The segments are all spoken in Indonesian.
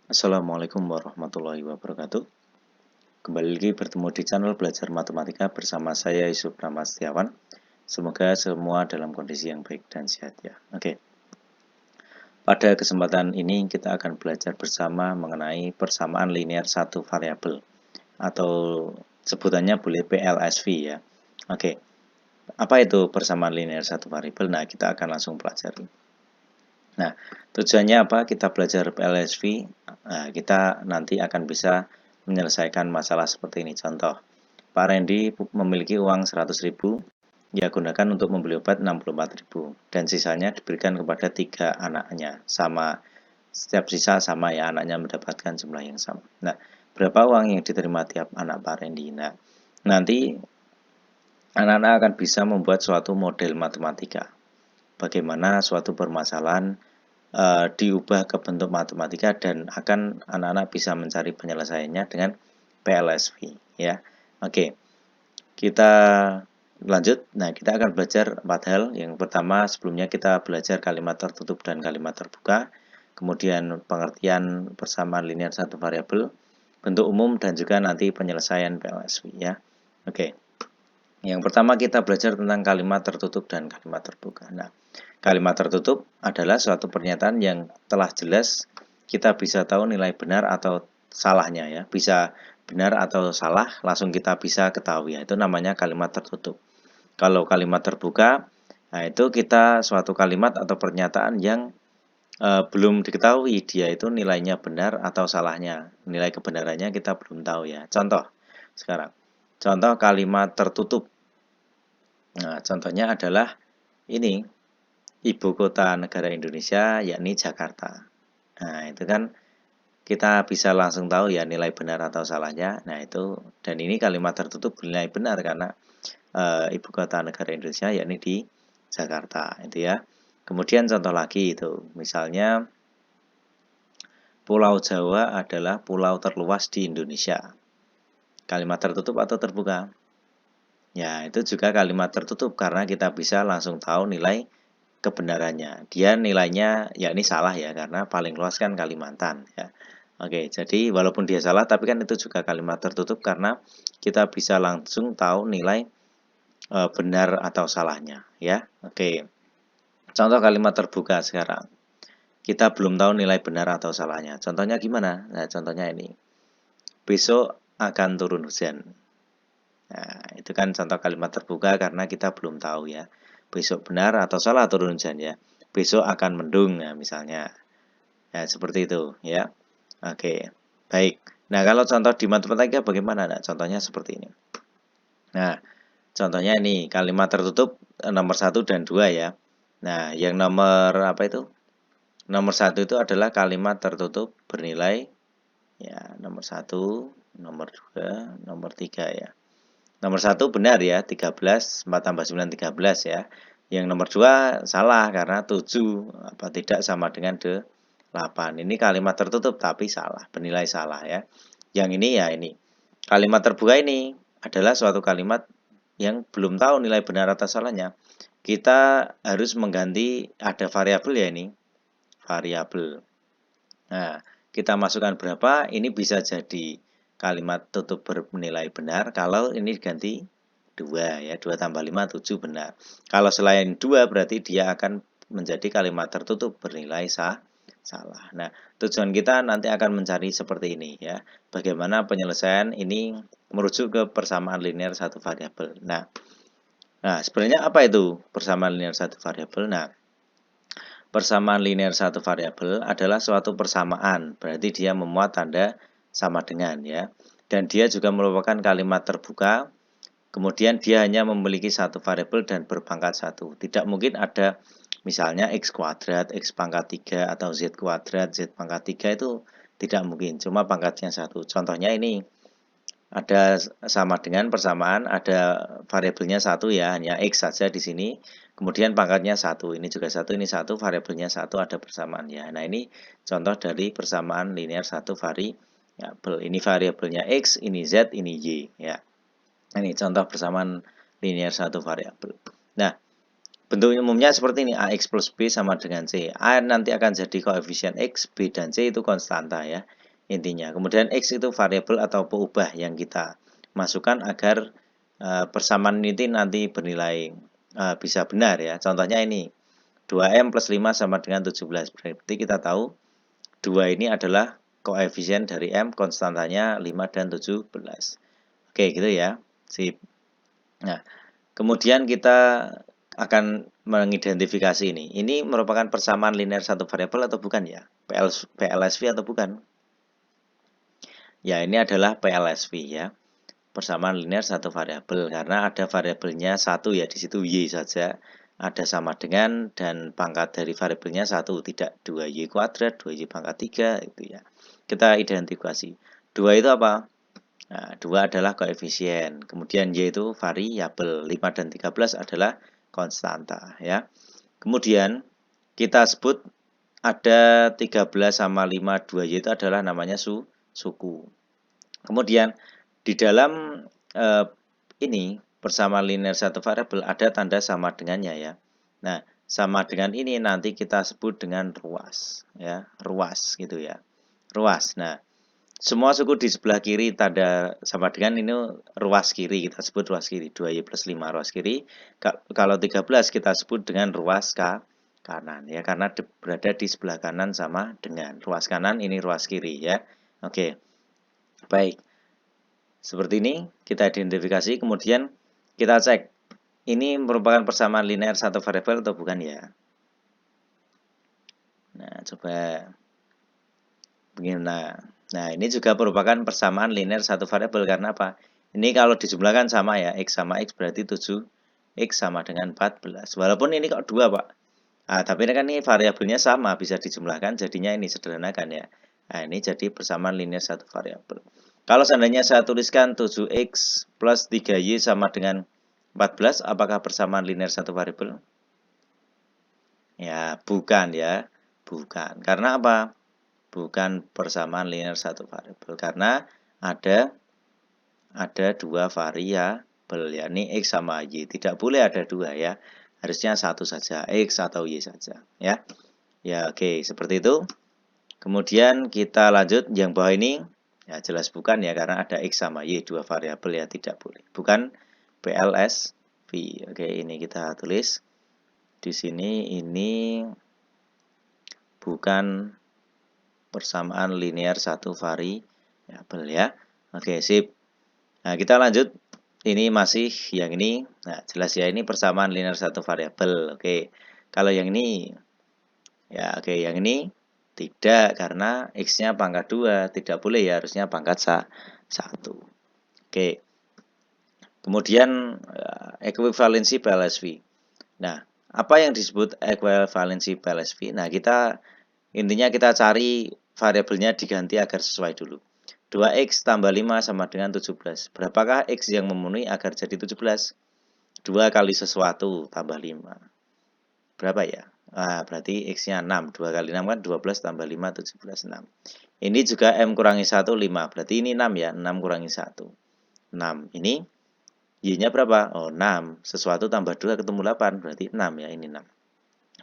Assalamualaikum warahmatullahi wabarakatuh. Kembali lagi bertemu di channel Belajar Matematika bersama saya Yusuf Rama Setiawan. Semoga semua dalam kondisi yang baik dan sehat ya. Oke. Pada kesempatan ini kita akan belajar bersama mengenai persamaan linear satu variabel atau sebutannya boleh PLSV ya. Oke. Apa itu persamaan linear satu variabel? Nah, kita akan langsung pelajari. Nah, tujuannya apa? Kita belajar PLSV, nah, kita nanti akan bisa menyelesaikan masalah seperti ini. Contoh, Pak Randy memiliki uang 100.000, ia gunakan untuk membeli obat 64.000, dan sisanya diberikan kepada 3 anaknya. Setiap sisa sama ya, anaknya mendapatkan jumlah yang sama. Nah, berapa uang yang diterima tiap anak Pak Randy? Nah, nanti anak-anak akan bisa membuat suatu model matematika. Bagaimana suatu permasalahan diubah ke bentuk matematika dan akan anak-anak bisa mencari penyelesaiannya dengan PLSV ya. Oke. Kita lanjut. Nah, kita akan belajar 4 hal. Yang pertama, sebelumnya kita belajar kalimat tertutup dan kalimat terbuka. Kemudian pengertian persamaan linear satu variabel, bentuk umum dan juga nanti penyelesaian PLSV ya. Oke. Yang pertama kita belajar tentang kalimat tertutup dan kalimat terbuka. Nah, kalimat tertutup adalah suatu pernyataan yang telah jelas kita bisa tahu nilai benar atau salahnya ya. Bisa benar atau salah langsung kita bisa ketahui ya. Itu namanya kalimat tertutup. Kalau kalimat terbuka, nah itu kita suatu kalimat atau pernyataan yang belum diketahui dia itu nilainya benar atau salahnya. Nilai kebenarannya kita belum tahu ya. Contoh sekarang. Contoh kalimat tertutup. Nah, contohnya adalah ini, ibu kota negara Indonesia yakni Jakarta. Nah, itu kan kita bisa langsung tahu ya nilai benar atau salahnya. Nah, itu dan ini kalimat tertutup nilai benar karena ibu kota negara Indonesia yakni di Jakarta, itu ya. Kemudian contoh lagi itu, misalnya Pulau Jawa adalah pulau terluas di Indonesia. Kalimat tertutup atau terbuka? Ya, itu juga kalimat tertutup karena kita bisa langsung tahu nilai kebenarannya. Dia nilainya yakni salah ya karena paling luas kan Kalimantan ya. Oke, jadi walaupun dia salah tapi kan itu juga kalimat tertutup karena kita bisa langsung tahu nilai benar atau salahnya ya. Oke. Contoh kalimat terbuka sekarang. Kita belum tahu nilai benar atau salahnya. Contohnya gimana? Nah, contohnya ini. Besok akan turun hujan. Nah, itu kan contoh kalimat terbuka karena kita belum tahu ya. Besok benar atau salah turun hujan ya. Besok akan mendung ya misalnya. Ya, seperti itu ya. Oke, baik. Nah, kalau contoh di matematika bagaimana? Nah, contohnya seperti ini. Nah, contohnya ini kalimat tertutup nomor 1 dan 2 ya. Nah, yang nomor apa itu? Nomor 1 itu adalah kalimat tertutup bernilai ya, nomor 1, nomor 2, nomor 3 ya. Nomor 1 benar ya, 13, 4 tambah 9, 13 ya. Yang nomor 2 salah karena 7 apa tidak sama dengan 8. Ini kalimat tertutup tapi salah, bernilai salah ya. Yang ini ya ini. Kalimat terbuka ini adalah suatu kalimat yang belum tahu nilai benar atau salahnya. Kita harus mengganti ada variabel ya ini. Variabel. Nah, kita masukkan berapa, ini bisa jadi kalimat tutup bernilai benar kalau ini diganti 2 ya, 2 tambah 5, 7 benar. Kalau selain 2 berarti dia akan menjadi kalimat tertutup bernilai salah. Nah, tujuan kita nanti akan mencari seperti ini ya. Bagaimana penyelesaian ini merujuk ke persamaan linear satu variabel. Nah, sebenarnya apa itu persamaan linear satu variabel? Nah, persamaan linear satu variabel adalah suatu persamaan, berarti dia memuat tanda sama dengan ya. Dan dia juga merupakan kalimat terbuka. Kemudian dia hanya memiliki satu variabel dan berpangkat 1. Tidak mungkin ada misalnya x kuadrat, x pangkat 3 atau z kuadrat, z pangkat 3 itu tidak mungkin. Cuma pangkatnya 1. Contohnya ini ada sama dengan persamaan, ada variabelnya 1 ya, hanya x saja di sini. Kemudian pangkatnya 1. Ini juga 1, ini 1, variabelnya 1 ada persamaan ya. Nah, ini contoh dari persamaan linear satu variabel. Ini variabelnya x, ini z, ini y ya. Ini contoh persamaan linear satu variabel. Nah, Bentuk umumnya seperti ini, AX plus B sama dengan C. A nanti akan jadi koefisien X, B dan C itu konstanta ya, intinya. Kemudian X itu variabel atau peubah yang kita masukkan agar persamaan ini nanti bernilai bisa benar ya. Contohnya ini, 2M plus 5 sama dengan 17. Berarti kita tahu 2 ini adalah koefisien dari M, konstantanya 5 dan 17. Oke, gitu ya. Sip. Nah, kemudian kita akan mengidentifikasi ini. Ini merupakan persamaan linear satu variabel atau bukan ya? PLSV atau bukan? Ya, ini adalah PLSV ya. Persamaan linear satu variabel karena ada variabelnya satu ya, di situ Y saja. Ada sama dengan dan pangkat dari variabelnya satu, tidak 2Y kuadrat, 2Y pangkat 3 itu ya. Kita identifikasi. 2 itu apa? Nah, 2 adalah koefisien. Kemudian Y itu variabel. 5 dan 13 adalah konstanta ya. Kemudian kita sebut ada 13 sama 5 2Y itu adalah namanya suku. Kemudian di dalam ini persamaan linear satu variabel ada tanda sama dengannya ya. Nah, sama dengan ini nanti kita sebut dengan ruas ya, ruas gitu ya. Ruas. Nah, semua suku di sebelah kiri tanda sama dengan ini ruas kiri, kita sebut ruas kiri. 2Y plus 5 ruas kiri. Kalau 13 kita sebut dengan ruas kanan ya, karena berada di sebelah kanan sama dengan. Ruas kanan ini ruas kiri ya. Oke. Baik. Seperti ini kita identifikasi, kemudian kita cek. Ini merupakan persamaan linear satu variabel atau bukan ya? Nah, coba begini. Nah, ini juga merupakan persamaan linear satu variabel karena apa? Ini kalau dijumlahkan sama ya, X sama X berarti 7X sama dengan 14. Walaupun ini kok 2, Pak. Nah, tapi ini kan ini variabelnya sama, bisa dijumlahkan, jadinya ini sederhanakan ya. Nah, ini jadi persamaan linear satu variabel. Kalau seandainya saya tuliskan 7X plus 3Y sama dengan 14, apakah persamaan linear satu variabel? Ya, bukan ya. Bukan. Karena apa? Bukan persamaan linear satu variabel karena ada dua variabel yakni X sama Y. Tidak boleh ada dua ya, harusnya satu saja, X atau Y saja ya. Ya, oke, seperti itu. Kemudian kita lanjut yang bawah ini ya, jelas bukan ya karena ada X sama Y, dua variabel ya, tidak boleh, bukan PLSV. Oke, ini kita tulis di sini, ini bukan persamaan linear satu variabel ya. Oke, sip. Nah, kita lanjut. Ini masih yang ini. Nah, jelas ya, ini persamaan linear satu variabel. Oke. Kalau yang ini ya, oke, yang ini tidak karena X-nya pangkat 2, tidak boleh ya, harusnya pangkat 1. Oke. Kemudian ekuivalensi PLSV. Nah, apa yang disebut ekuivalensi PLSV? Nah, intinya kita cari variabelnya diganti agar sesuai dulu. 2X tambah 5 sama dengan 17. Berapakah X yang memenuhi agar jadi 17? 2 kali sesuatu tambah 5. Berapa ya? Nah, berarti X-nya 6. 2 kali 6 kan 12 tambah 5, 17, 6. Ini juga M kurangi 1, 5. Berarti ini 6 ya. 6 kurangi 1. 6. Ini Y-nya berapa? Oh, 6. Sesuatu tambah 2 ketemu 8. Berarti 6 ya. Ini 6.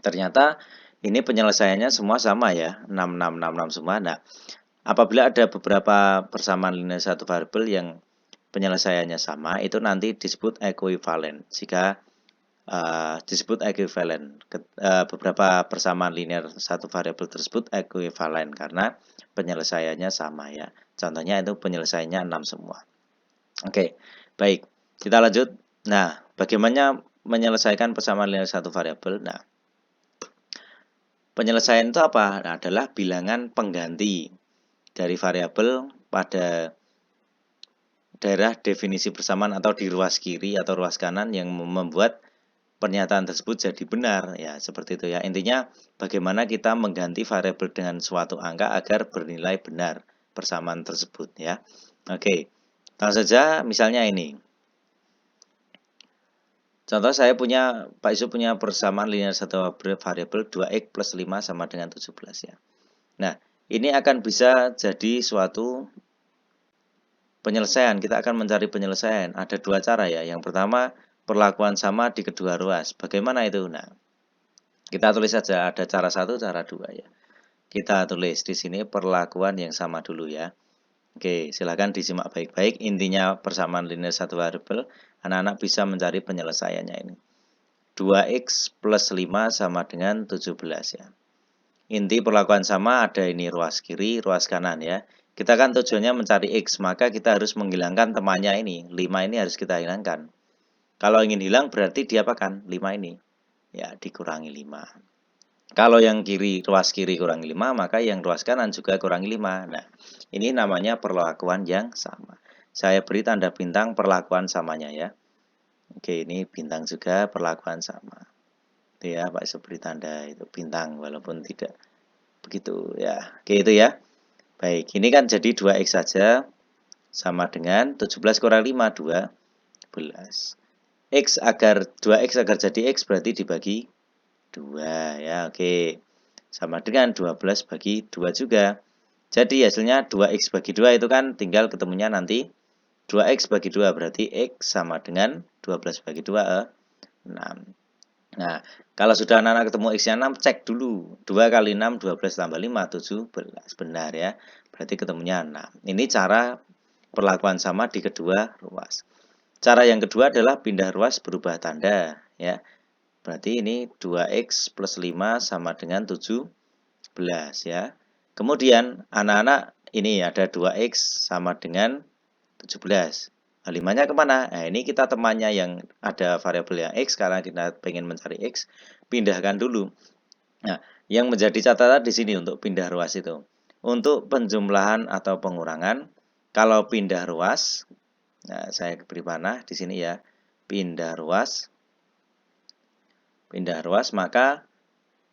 Ternyata ini penyelesaiannya semua sama ya. 6, 6, 6, 6 semua. Nah, apabila ada beberapa persamaan linear satu variabel yang penyelesaiannya sama, itu nanti disebut ekuivalen. Jika disebut ekuivalen, beberapa persamaan linear satu variabel tersebut ekuivalen karena penyelesaiannya sama ya. Contohnya itu penyelesaiannya 6 semua. Oke, baik. Kita lanjut. Nah, bagaimana menyelesaikan persamaan linear satu variabel? Nah, penyelesaian itu apa? Nah, adalah bilangan pengganti dari variabel pada daerah definisi persamaan atau di ruas kiri atau ruas kanan yang membuat pernyataan tersebut jadi benar ya, seperti itu ya. Intinya bagaimana kita mengganti variabel dengan suatu angka agar bernilai benar persamaan tersebut ya. Oke. Langsung saja misalnya ini. Contoh saya punya, Pak Isu punya persamaan linear satu variabel 2X plus 5 sama dengan 17 ya. Nah, ini akan bisa jadi suatu penyelesaian. Kita akan mencari penyelesaian. Ada dua cara ya. Yang pertama, perlakuan sama di kedua ruas. Bagaimana itu? Nah, kita tulis saja, ada cara satu, cara dua ya. Kita tulis di sini perlakuan yang sama dulu ya. Oke, silakan disimak baik-baik. Intinya persamaan linear satu variabel, anak-anak bisa mencari penyelesaiannya ini. 2x plus 5 sama dengan 17 ya. Inti perlakuan sama ada ini ruas kiri, ruas kanan ya. Kita kan tujuannya mencari x, maka kita harus menghilangkan temannya ini. 5 ini harus kita hilangkan. Kalau ingin hilang berarti diapakan? 5 ini. Ya, dikurangi 5. Kalau yang kiri, ruas kiri kurangi 5, maka yang ruas kanan juga kurangi 5. Nah, ini namanya perlakuan yang sama. Saya beri tanda bintang perlakuan samanya ya. Oke, ini bintang juga perlakuan sama. Itu ya, Pak beri tanda itu bintang walaupun tidak begitu ya. Oke, itu ya. Baik, ini kan jadi 2x saja sama dengan 17 kurang 5, 12. X agar 2x agar jadi x berarti dibagi 2 ya. Oke. Sama dengan 12 bagi 2 juga. Jadi hasilnya 2x bagi 2 itu kan tinggal ketemunya nanti 2x bagi 2 berarti x sama dengan 12 bagi 2 6. Nah, kalau sudah anak-anak ketemu x-nya 6, cek dulu. 2 kali 6, 12 tambah 5, 17. Benar ya. Berarti ketemunya 6. Ini cara perlakuan sama di kedua ruas. Cara yang kedua adalah pindah ruas berubah tanda. Ya. Berarti ini 2x plus 5 sama dengan 17. Ya. Kemudian anak-anak ini ada 2x sama dengan 17. Nah, 5-nya kemana? Nah, ini kita temannya yang ada variabel yang x, karena kita pengen mencari x, pindahkan dulu. Nah, yang menjadi catatan di sini untuk pindah ruas itu. Untuk penjumlahan atau pengurangan, kalau pindah ruas, nah saya beri panah di sini ya, pindah ruas, maka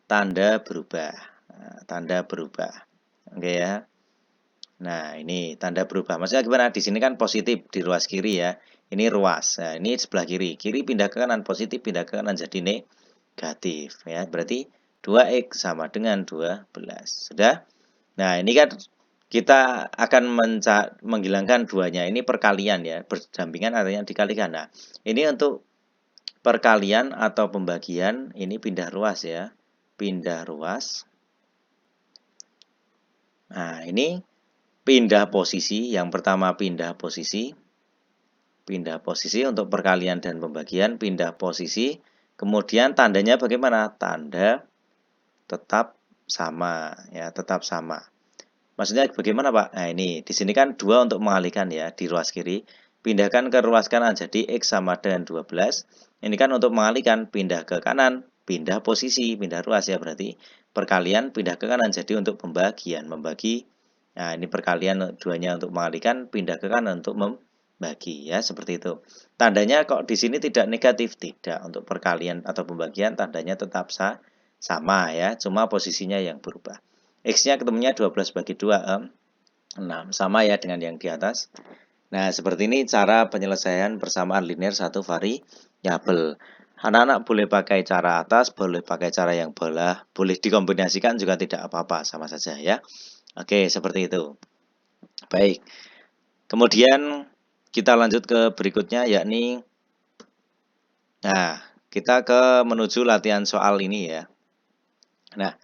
tanda berubah. Nah, tanda berubah. Oke ya. Nah, ini tanda berubah. Maksudnya gimana? Di sini kan positif di ruas kiri ya. Ini ruas. Nah, ini sebelah kiri. Kiri pindah ke kanan, positif pindah ke kanan jadi negatif ya. Berarti 2x sama dengan 12. Sudah? Nah, ini kan kita akan menghilangkan duanya. Ini perkalian ya. Berdampingan artinya dikalikan. Nah, ini untuk perkalian atau pembagian, ini pindah ruas ya. Pindah ruas. Nah, ini pindah posisi, yang pertama pindah posisi untuk perkalian dan pembagian, pindah posisi, kemudian tandanya bagaimana? Tanda tetap sama, ya tetap sama. Maksudnya bagaimana Pak? Nah ini, di sini kan 2 untuk mengalihkan ya, di ruas kiri, pindahkan ke ruas kanan, jadi X sama dengan 12, ini kan untuk mengalihkan, pindah ke kanan, pindah posisi, pindah ruas ya, berarti perkalian pindah ke kanan, jadi untuk pembagian, membagi. Nah, ini perkalian duanya untuk mengalihkan, pindah ke kanan untuk membagi ya, seperti itu. Tandanya kok di sini tidak negatif, tidak. Untuk perkalian atau pembagian tandanya tetap sama ya, cuma posisinya yang berubah. X-nya ketemunya 12 bagi 2, 6. Sama ya dengan yang di atas. Nah, seperti ini cara penyelesaian persamaan linear satu variabel. Anak-anak boleh pakai cara atas, boleh pakai cara yang bawah, boleh dikombinasikan juga tidak apa-apa, sama saja ya. Oke, seperti itu. Baik. Kemudian kita lanjut ke berikutnya, yakni kita menuju latihan soal ini ya. Nah,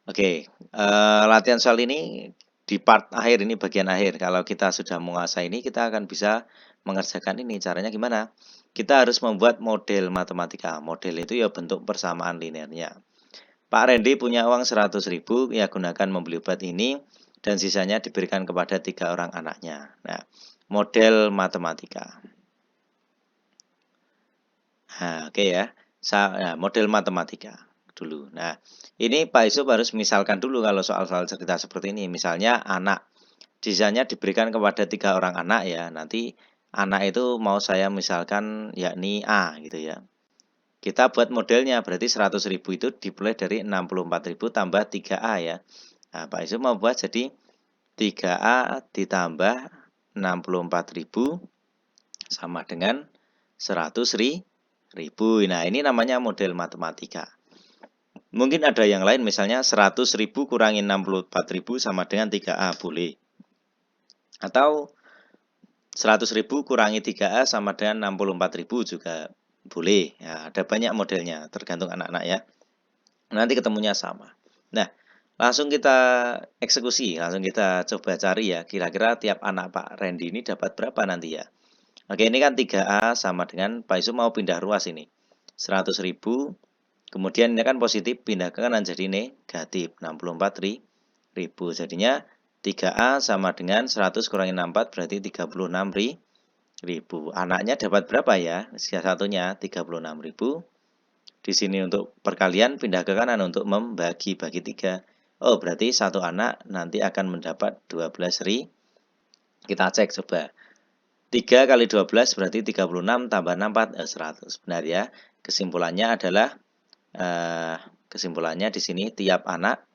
oke, latihan soal ini di part akhir, ini bagian akhir. Kalau kita sudah menguasai ini, kita akan bisa mengerjakan ini. Caranya gimana? Kita harus membuat model matematika. Model itu ya bentuk persamaan linearnya. Pak Randy punya uang 100.000, ya gunakan membeli obat ini, dan sisanya diberikan kepada 3 orang anaknya. Nah, model matematika. Nah, oke ya. Nah, model matematika dulu. Nah, ini Pak Yusuf harus misalkan dulu kalau soal-soal cerita seperti ini. Misalnya anak, sisanya diberikan kepada 3 orang anak ya. Nanti anak itu mau saya misalkan yakni A gitu ya. Kita buat modelnya, berarti 100.000 itu dimulai dari 64.000 tambah 3A ya. Nah, Pak Yusuf mau buat jadi 3A ditambah 64.000 sama dengan 100.000. Nah, ini namanya model matematika. Mungkin ada yang lain, misalnya 100.000 kurangi 64.000 sama dengan 3A, boleh. Atau 100.000 kurangi 3A sama dengan 64.000 juga boleh. Ya, ada banyak modelnya, tergantung anak-anak ya. Nanti ketemunya sama. Nah, langsung kita eksekusi, langsung kita coba cari ya, kira-kira tiap anak Pak Randy ini dapat berapa nanti ya. Oke, ini kan 3A sama dengan Pak Yusuf mau pindah ruas ini. 100.000, kemudian ini kan positif, pindah ke kanan jadi negatif, 64.000. Jadinya 3A sama dengan 100 kurangi 64 berarti 36.000. Anaknya dapat berapa ya? Satunya 36.000. Di sini untuk perkalian pindah ke kanan untuk membagi-bagi 3. Oh, berarti satu anak nanti akan mendapat 12.000. Kita cek coba. 3 kali 12 berarti 36 tambah 64 100. Benar ya. Kesimpulannya adalah kesimpulannya di sini tiap anak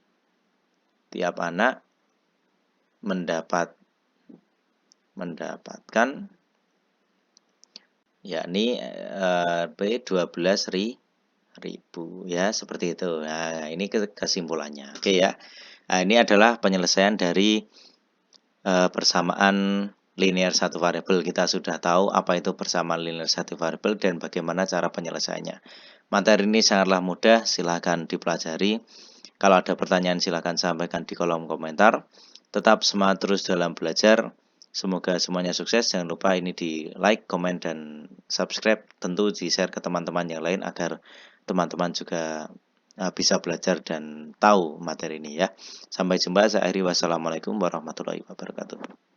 mendapatkan yakni 12.000 ya, seperti itu. Nah, ini kesimpulannya. Oke ya. Nah, ini adalah penyelesaian dari persamaan linear satu variabel. Kita sudah tahu apa itu persamaan linear satu variabel dan bagaimana cara penyelesaiannya. Materi ini sangatlah mudah, silahkan dipelajari. Kalau ada pertanyaan silahkan sampaikan di kolom komentar. Tetap semangat terus dalam belajar. Semoga semuanya sukses. Jangan lupa ini di like, komen, dan subscribe. Tentu di-share ke teman-teman yang lain agar teman-teman juga bisa belajar dan tahu materi ini ya. Sampai jumpa. Saya akhiri. Wassalamualaikum warahmatullahi wabarakatuh.